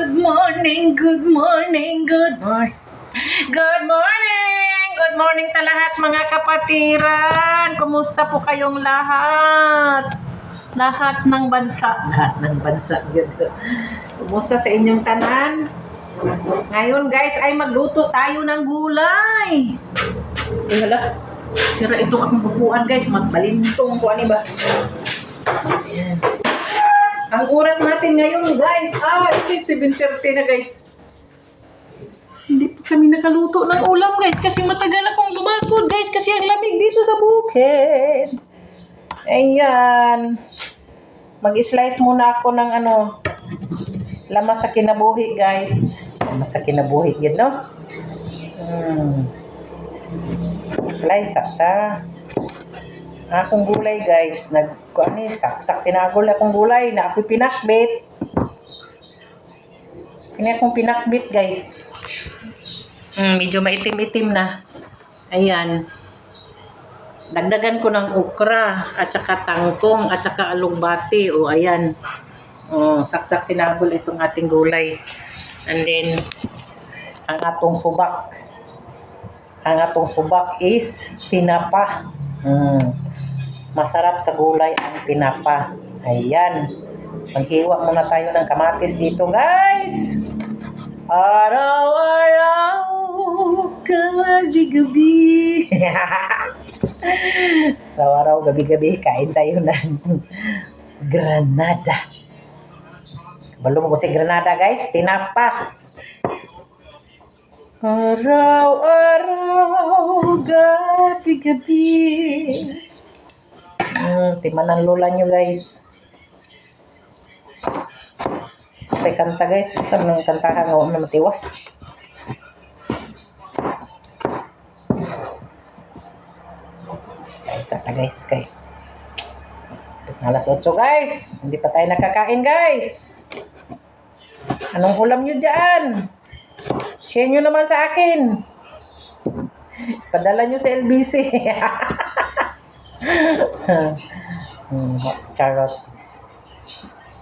Good morning, good morning, good morning. Good morning! Good morning sa lahat mga kapatiran. Kumusta po kayong lahat? Lahat ng bansa. Lahat ng bansa. Kumusta sa inyong tanan? Ngayon guys ay magluto tayo ng gulay. Hala, sira itong akong upuan guys. Magbalintong ko ano ba? Ayan. Ang oras natin ngayon guys ay 7:30 na guys. Hindi pa kami nakaluto ng ulam guys kasi matagal akong lumalpod guys kasi ang lamig dito sa bukid. Ayan. Mag-slice muna ako ng lamas sa kinabuhi guys. Lamas sa kinabuhi yun no? Slice sakta. Akong gulay guys, saksak sinagol akong gulay na ako'y pinakbit. Kini akong pinakbit guys. Medyo maitim-itim na. Ayan. Dagdagan ko ng okra at saka tangkong at saka alugbati. O ayan. Saksak sinagol itong ating gulay. And then ang atong subak. Ang atong subak is tinapa. Masarap sa gulay ang tinapa. Ayan. Maghiwa muna tayo ng kamatis dito, guys. Araw-araw, gabi-gabi. Araw-araw, gabi-gabi, kain tayo ng granada. Balong ko si granada, guys. Tinapa. Araw-araw, gabi-gabi. Timanan lola nyo guys. May kanta guys. Saan nang kantahan nga na matiwas. Isa na guys kay. Alas 8 guys. Hindi pa tayo nakakain guys. Anong ulam nyo dyan? Share nyo naman sa akin. Padala nyo sa LBC. Charot.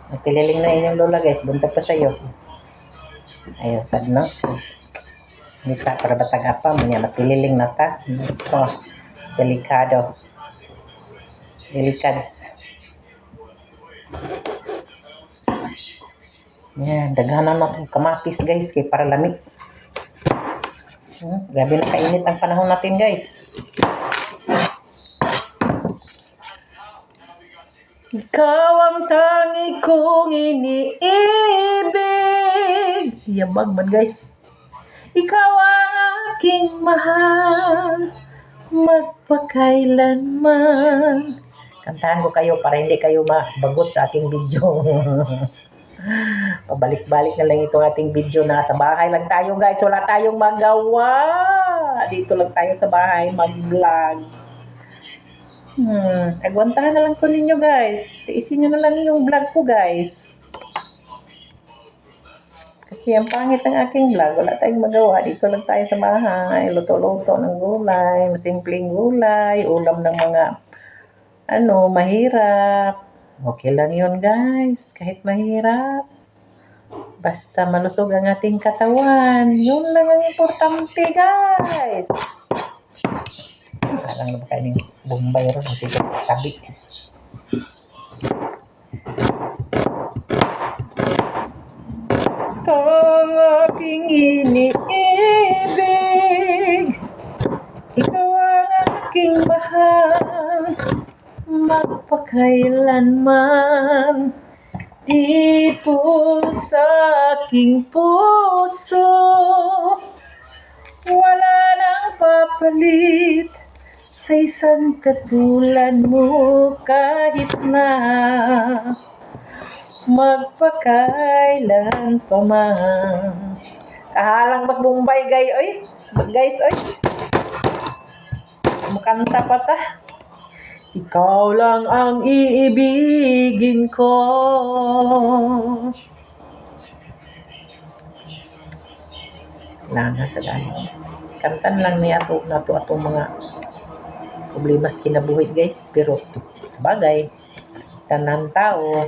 Matililing na inyong lola guys. Buntag pa sa'yo. Ayaw sad no. Hindi pa para batag apa. Matililing na ta. Delikado. Delikads. Yan. Daghanan natin kamatis guys. Kaya para lamig. Grabe na kainit ang panahon natin guys. Ikaw ang tangi kong iniibig. Yabag man guys. Ikaw ang aking mahal, magpakailanman. Kantahan ko kayo para hindi kayo mabagot sa aking video. Pabalik-balik na lang itong ating video. Nasa bahay lang tayo guys. Wala tayong magawa. Dito lang tayo sa bahay mag-vlog. Agwantahan na lang ko ninyo guys. Tiisin nyo na lang yung vlog ko guys. Kasi ang pangit ng aking vlog. Wala tayong magawa. Dito lang tayo sa bahay. Luto-luto ng gulay. Masimpleng gulay. Ulam ng mga mahirap. Okay lang yun guys. Kahit mahirap. Basta malusog ang ating katawan. Yun lang ang importante guys. Alang na ba kayo ng Bombay ron kasi tabi. Kang aking iniibig, ikaw ang aking mahal, magpakailanman. Dito sa aking puso, wala nang papalit sa isang katulad mo kahit na magpakailan pa man. Kahalang mas Bombay guys, oy. Makanta pa ta. Ikaw lang ang iibigin ko. Langa sa dami. Kantan lang niya atong mga problema sa kinabuhi guys. Pero sabagay, tanan tao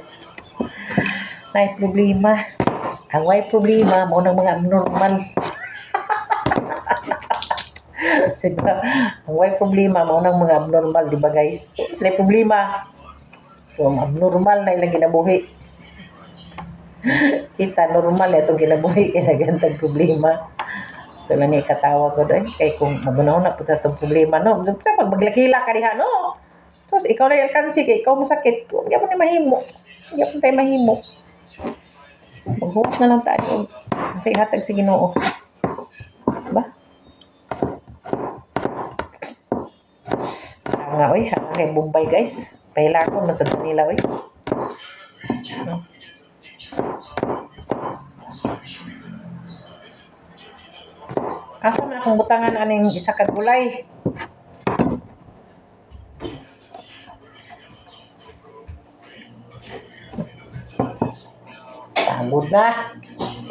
may problema. Ang way problema mo ng mga abnormal. Diba? Ang way problema mo ng mga abnormal, di ba guys? So, sila problema. So, ang abnormal na ilang ginabuhi. Kita, normal na itong ginabuhi. Kinagantag problema. Ito na niya katawa ko doon. Kaya kung magunaw na po sa itong problema, no? Sa pag maglakila ka diha, no? Tapos, ikaw na yung kansi, kaya ikaw masakit. Huwag mo na mahimo. Huwag mo tayo mahimo. Maghuwag na lang tayo. Kasi hatag si Ginoo. Ba? Nga, oy. Hanga kay Bombay, guys. Pahila ko, masad nila, oy. Asa man akong butangan aning isa ka gulay. Pagod na.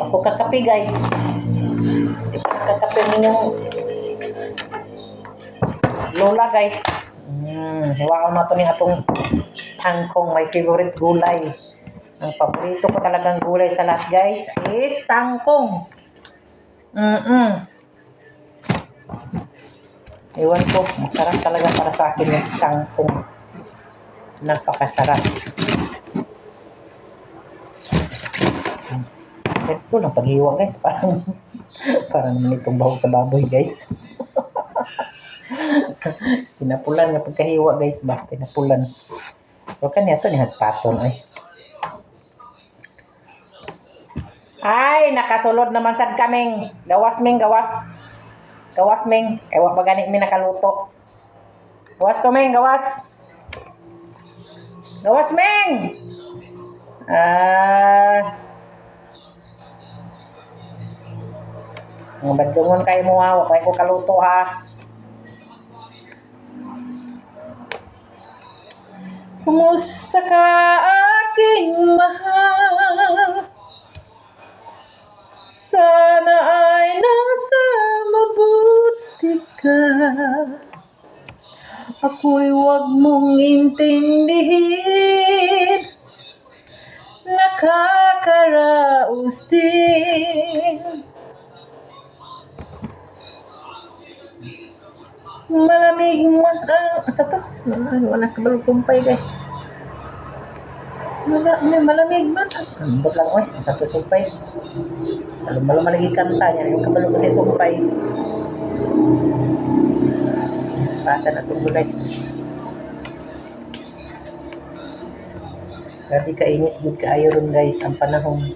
Ako kakape, guys. Di pa kakape ninyong lola, guys. Hiwaon na ito ni atong tangkong. My favorite gulay. Ang paborito ko talagang gulay sa lahat, guys, is tangkong. Ewan ko, masarap talaga para sa akin yung tangkong. Napakasarap. Ito lang paghiwa, guys. Parang naman itong bahog sa baboy, guys. Pinapulan na pagkahiwa, guys ba? Pinapulan. So, kanya ito ni hatpaton, ay. Ay, nakasulod naman sad kaming. Gawas, Ming, gawas. Gawas, Ming. Kaya wag gani mi nakaluto. Gawas to, Ming, gawas. Gawas, Ming. Ang badungon kayo mo ha. Wag ko kaluto ha. Kumusta ka, aking mahal? Sana ay nasa mabuti ka. Ako'y wag mong intindihin. Nakakaraos din. Malamig man ang... Sa to? Wala kabalog sumpay, guys. Malamig man. Ambot lang, oy. Sa to sumpay. Malo malagi kanta niya. Yung kabalo ko sa sumpay. Bata na itong gulay. Grabe kainit. Good kaayo ron, guys. Ang panahon.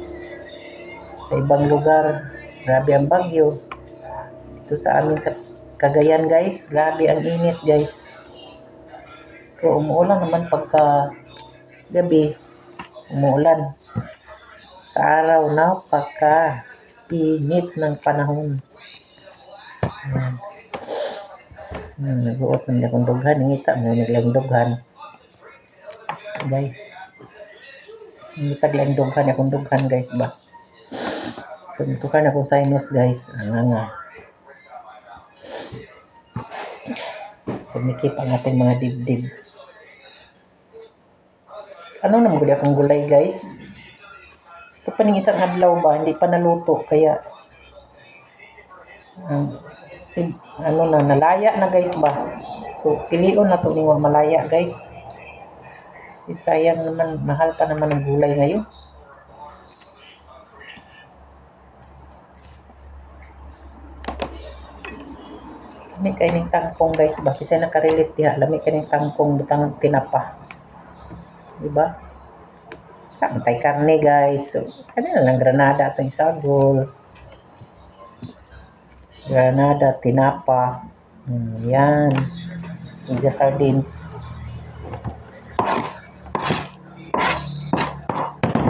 Sa ibang lugar. Grabe ang bagyo. Ito sa amin sa Cagayan, guys. Grabe ang init, guys. Pero umuulan naman pagka gabi. Umuulan. Sa araw, napaka init ng panahon. Ayan. Nag-uot ng akong dughan. Ngita mo naglang dughan. Guys. Ngita lang dughan akong dughan, guys ba. Tuntukan akong sinus, guys. Nga. Sumikip ang ating mga dibdib. Ano naman guli akong gulay, guys? Ito pa ng isang adlaw ba? Hindi pa naluto. Kaya, nalaya na, guys ba? So, pilion na ito niwa malaya, guys. Kasi sayang naman, mahal pa naman ang gulay ngayon. Lami kayo ng tangkong, guys ba? Kasi nakarelate diha. Lami kayo ng tangkong butang tinapa. Diba? Antay karne, guys. So, kanina lang granada at isagol. Granada, tinapa. Yan. Iga sardines.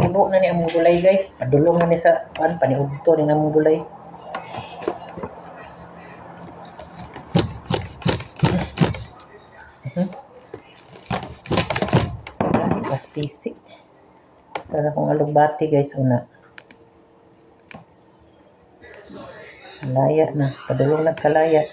Ibo na ni among gulay, guys. Padulong na ni sa paniudto ni among gulay. Mas pisik. Para kung alugbati, guys, una. Kalaya na. Padulong na kalaya.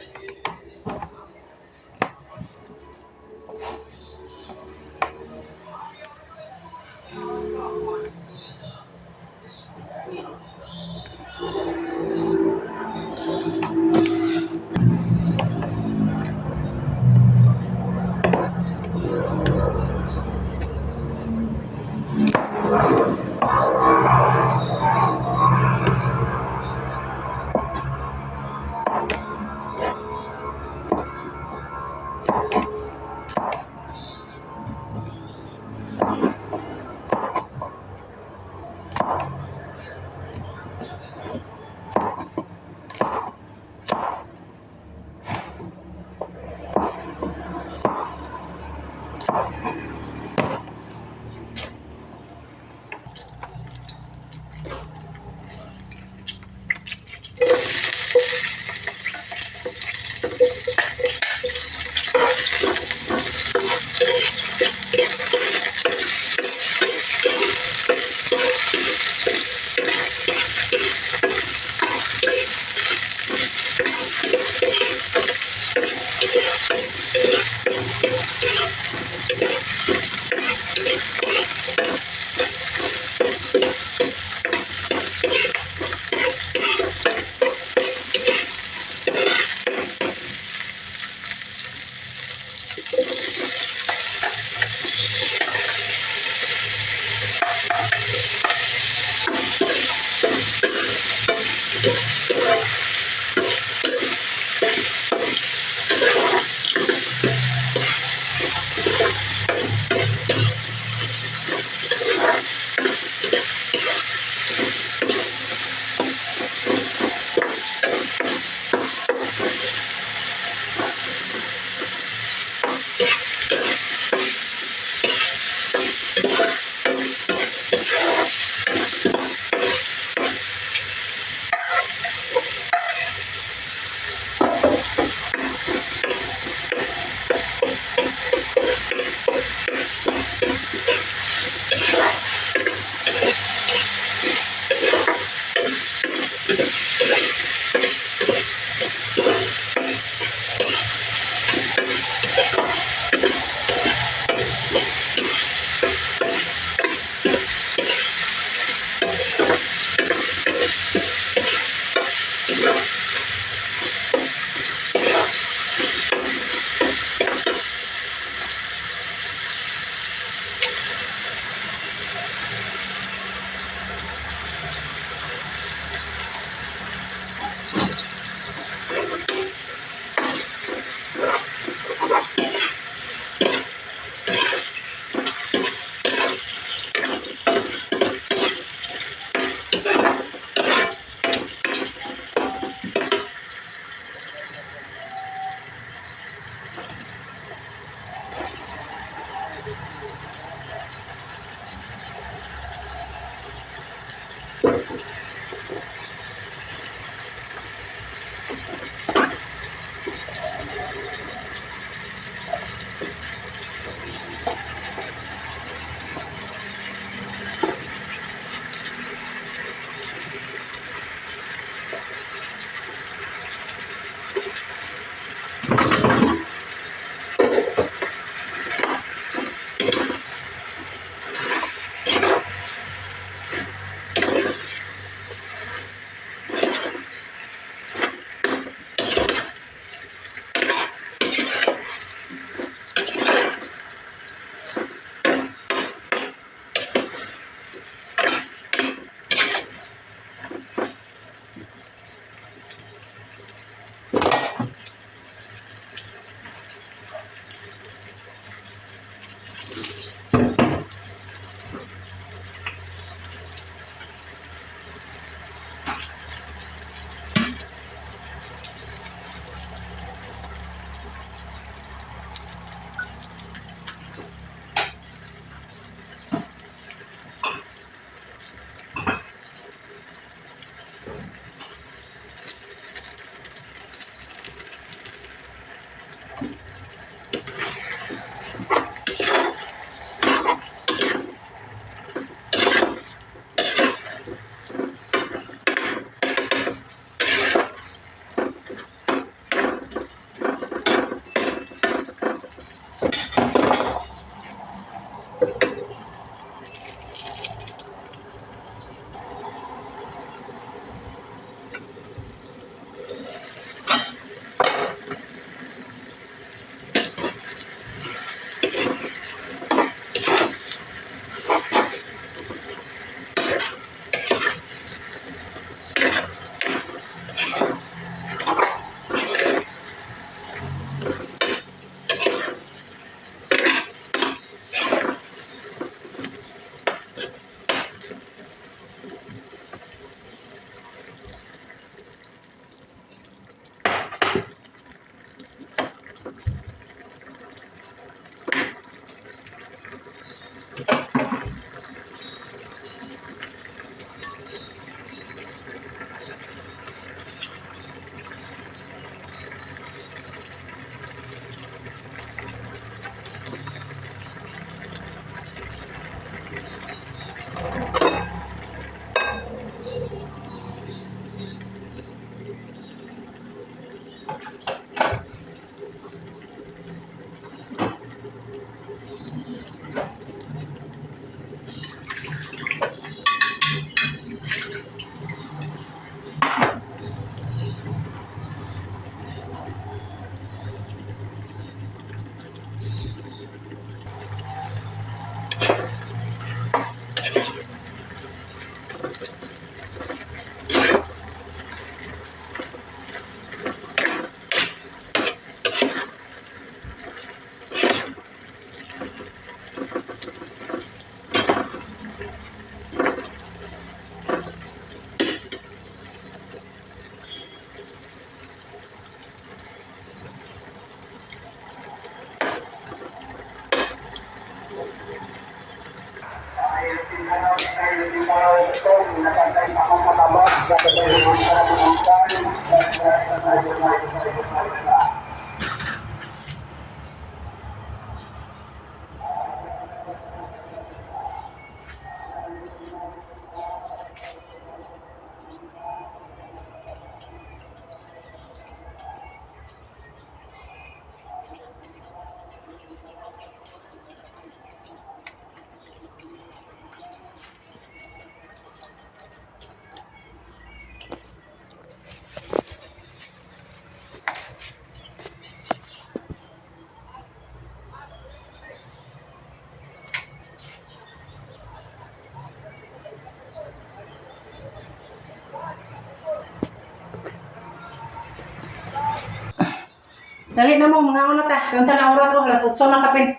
Dali na mo, mga una ta. Kung saan ang oras o, alas 8 na kapin.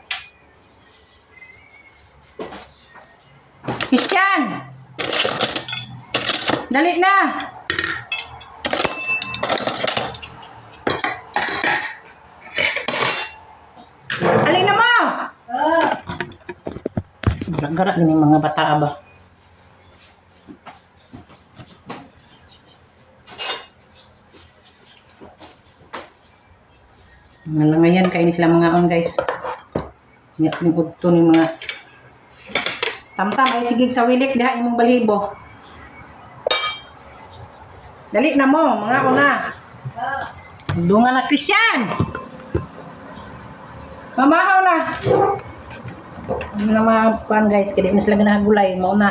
Christian! Dali na! Dali na mo! Gara-gara din yung mga bata ba? Ngayon kain sila mga on guys. Nyak ning udto ni mga tamtam ay sigig sa wilik diha imong balibo. Dali na mo mga una. Dungan na Christian. Mamahaw na. Ano na mga pan guys, kaya di na sila ginagulay mo na.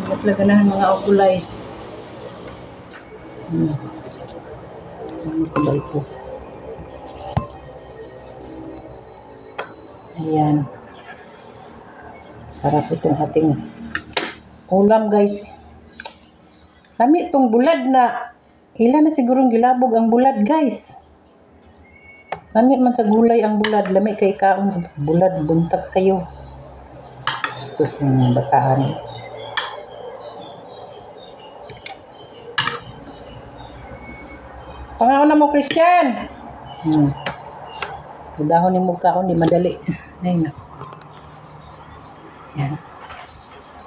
Di na sila ganahan mga gulay. Ano ko ba ito? Ayan. Sarap itong ating ulam guys. Lami itong bulad na. Ilan na sigurong gilabog ang bulad guys. Lami man sa gulay ang bulad. Lami kay kaon sa bulad. Buntag sayo. Gusto sa mga bataan. Pangaon na mo, Christian. Dahon ni mo kaon, di madali. Ay na. Yan.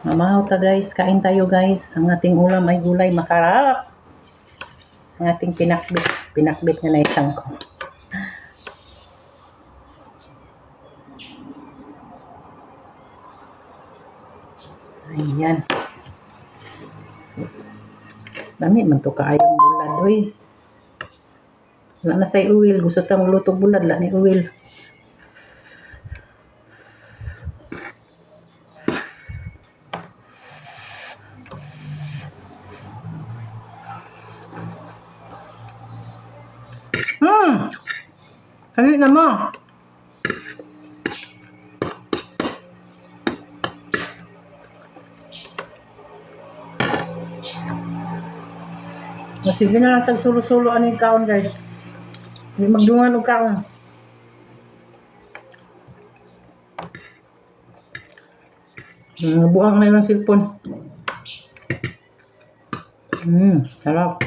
Mamahaw ta guys. Kain tayo guys. Ang ating ulam ay gulay. Masarap. Ang ating pinakbit. Pinakbit nga na isang ko. Ayan. Sus. Dami man to kaayong bulad. Uy. Wala na say uwil. Gusto tang lutog bulad. Wala ni uwil. Kali na mo. Sige na lang tagsulo-sulo aning kaon guys. Hindi magdungan og kaon. Buang na yung cellphone. Sarap.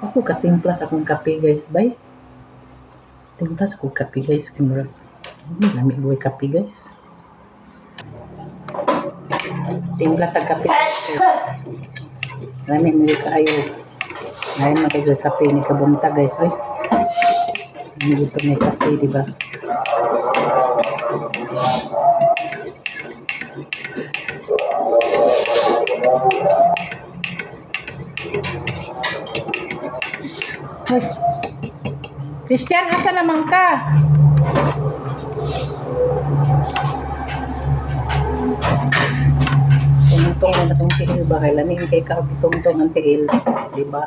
Ako katimpla sa akong kape guys, bay. Timpla sa akong kape guys, kumura. Lamig buhay kape guys. Timpla tag kape. Lamig mo kaayo. Ngayon magiging kape ni kabunta guys, ay. Hindi ito may kape, di ba? Ay. Christian, asa naman ka? Tungtong na itong tiil ba? Kaya lamig kay ka tungtong ang tiil. Diba?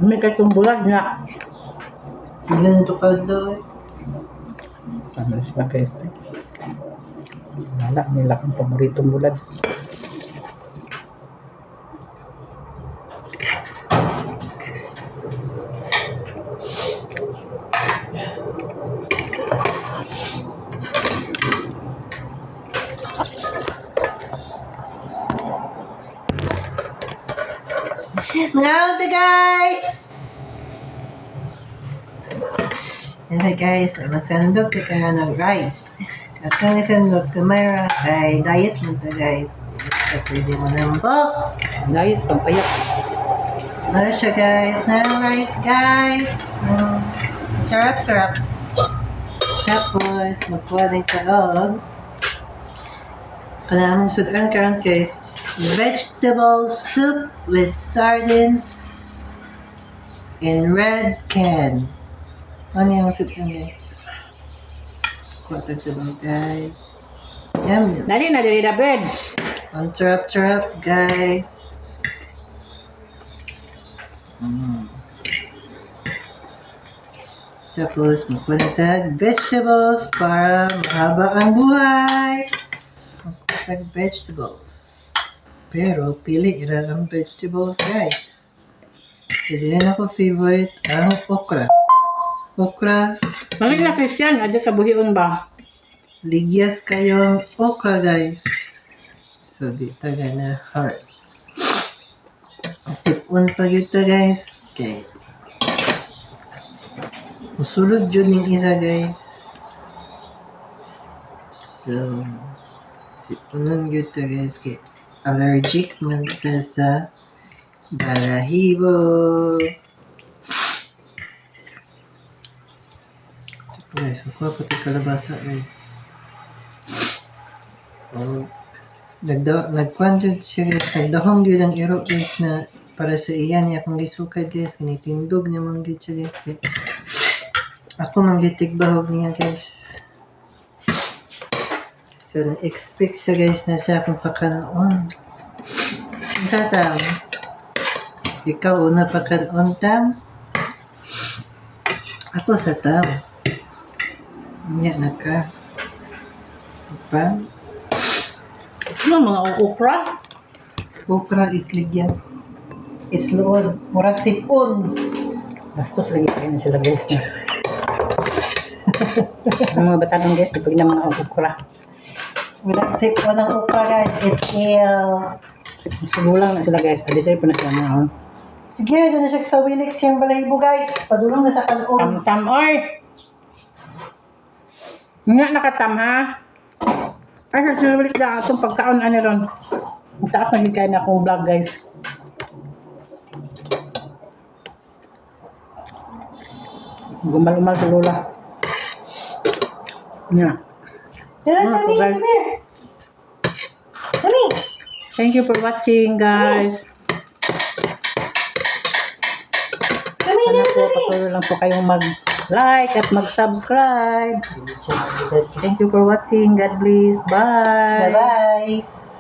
May katong bulag na. Ilan ito kada? Ano siya guys? Wala nila ang paboritong bulad. Mga guys! Alright guys, magsandok ka nga ng rice. At kung isandok ka mayroon kay diet mo to guys. So, pwede mo nambok. Diet, pampayat. Ano siya guys? Narang rice guys. Sarap. Tapos, magkuha din ka og kanamang sudan karon guys. Vegetable soup with sardines in red can. Ano yung sudan guys? Kuha tayo sa mga guys. Yum. Dali na, dali na, bed. Ang sarap guys. Tapos, magpanatag vegetables para mahaba ang buhay. Magpanatag vegetables. Pero, pili ira ang vegetables, guys. Hindi rin ako favorite ang okra. Okra, Balik na, Christian. Adi ka buhion ba? ligyas kayong okra, guys. So, di taga na hard. Sipon pa ito, guys. Okay. Musulod yun yung isa, guys. So, sipunan yun ito, guys. Kay allergic man ka sa balahibo. Ito, guys. Ako pati kalabasa, guys. Nagkuhan yun siya, guys. Nagdahong yun ang iro, guys, na para sa iyan niya akong gisukad, guys. Kinitindog niya mga gid siya, guys. Ako manggitig bahog niya, guys. So, na-expect siya, guys, na siya akong pakanoon. Sa tam? Ikaw una pakanoon, tam? Ako sa tam. Niya na ka. Pa? Ano, mga okra? Okra is ligyas. It's lood. Murag sipon. Bastos lagi kayo na sila, guys. Ang mga bata ng guys, ipag na mga okra. Murag sipon ng okra, guys. It's ill. Gulang na sila, guys. Adi sa'yo pa na sila na. Sige, doon na siya sa Willix yung balahibo, guys. Padulong na sa kanon. Tam-tam, oy! Nga nakatam, ha? Ay, sinabalik na itong pagkaon, ano ron. Ang taas na hikay na akong vlog, guys. Gumal-umal sa lula. Nga. Tara, Ano, Tami, guys? come here. Tami. Thank you for watching, guys. Tami, Sana Tami, po, Tami. patuloy lang po kayong mag-like at mag-subscribe. Thank you for watching. God bless. Bye. Bye-bye.